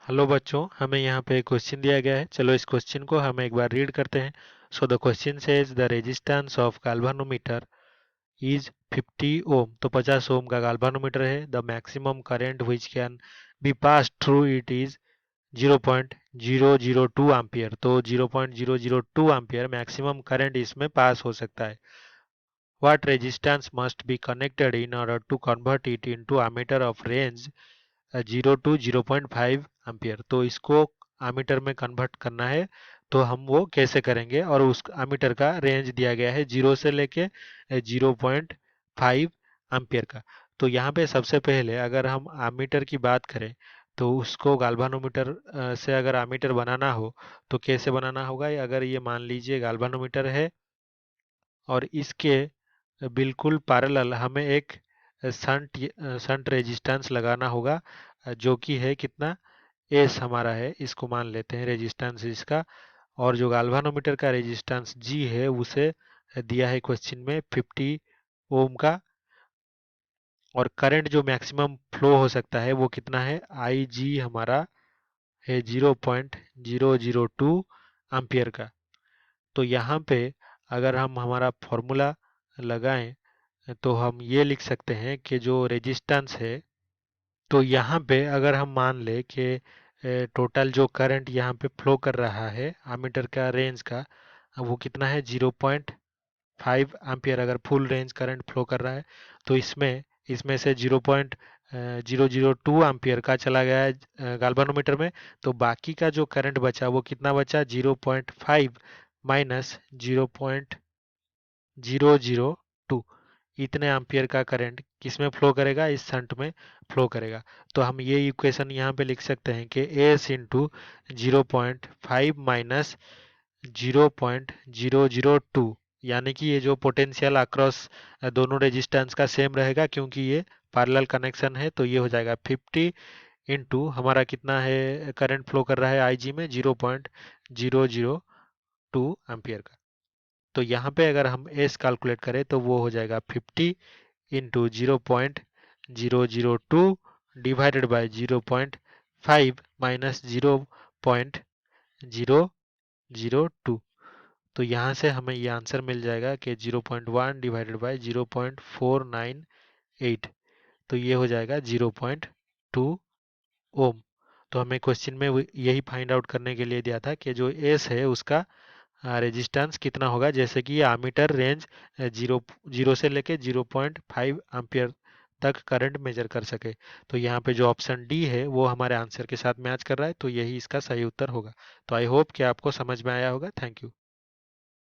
Hello बच्चों, हमें यहाँ पे एक क्वेश्चन दिया गया है। चलो इस क्वेश्चन को हम एक बार रीड करते हैं। So the question says the resistance of galvanometer is 50 ओम। तो 50 ओम का गाल्वानोमीटर है। The maximum current which can be pass through it is 0.002 ampere. तो 0.002 एम्पियर मैक्सिमम करंट इसमें पास हो सकता है। What resistance must be connected in order to convert it into ammeter of range 0 to 0.5 ampere. तो इसको ammeter में convert करना है, तो हम वो कैसे करेंगे। और उस एमीटर का रेंज दिया गया है 0 से लेके 0.5 एम्पियर का। तो यहाँ पे सबसे पहले अगर हम एमीटर की बात करें तो उसको गाल्वानोमीटर से अगर एमीटर बनाना हो तो कैसे बनाना होगा। अगर ये मान लीजिए गाल्वानोमीटर है और इसके बिल्कुल पैरेलल हमें एक शंट रेजिस्टेंस लगाना होगा, जो कि है कितना, एस हमारा है। इसको मान लेते हैं रेजिस्टेंस इसका। और जो गाल्वानोमीटर का रेजिस्टेंस जी है उसे दिया है क्वेश्चन में 50 ओम का। और करंट जो मैक्सिमम फ्लो हो सकता है वो कितना है, आई जी हमारा है 0.002 एम्पियर का। तो यहाँ पे अगर हम हमारा फॉर्मूला लगाएं तो हम ये लिख सकते हैं कि जो रेजिस्टेंस है, तो यहाँ पे अगर हम मान ले कि टोटल जो करंट यहाँ पे फ्लो कर रहा है एमीटर का रेंज का, वो कितना है 0.5 एम्पियर। अगर फुल रेंज करंट फ्लो कर रहा है तो इसमें इसमें से 0.002 एम्पियर का चला गया है गाल्वानोमीटर में। तो बाकी का जो करंट बचा वो कितना बचा, 0.5 माइनस 0.002। इतने एम्पियर का करंट किसमें फ्लो करेगा, इस शंट में फ्लो करेगा। तो हम ये इक्वेशन यहाँ पे लिख सकते हैं कि एस इंटू 0.5 माइनस 0.002, यानी कि ये जो पोटेंशियल अक्रॉस दोनों रेजिस्टेंस का सेम रहेगा क्योंकि ये पैरेलल कनेक्शन है। तो ये हो जाएगा 50 इंटू हमारा कितना है करंट फ्लो कर रहा है आईजी में 0.002 एम्पियर का। तो यहाँ पे अगर हम एस कैलकुलेट करें तो वो हो जाएगा 50 इंटू 0.002 डिवाइडेड बाय 0.5 माइनस 0.002। तो यहाँ से हमें ये आंसर मिल जाएगा कि 0.1 डिवाइडेड बाय 0.498। तो ये हो जाएगा 0.2 ओम। तो हमें क्वेश्चन में यही फाइंड आउट करने के लिए दिया था कि जो एस है उसका रेजिस्टेंस कितना होगा, जैसे कि आमीटर रेंज जीरो जीरो से लेके 0.5 एम्पियर तक करंट मेजर कर सके। तो यहाँ पे जो ऑप्शन डी है वो हमारे आंसर के साथ मैच कर रहा है, तो यही इसका सही उत्तर होगा। तो आई होप कि आपको समझ में आया होगा। Thank you.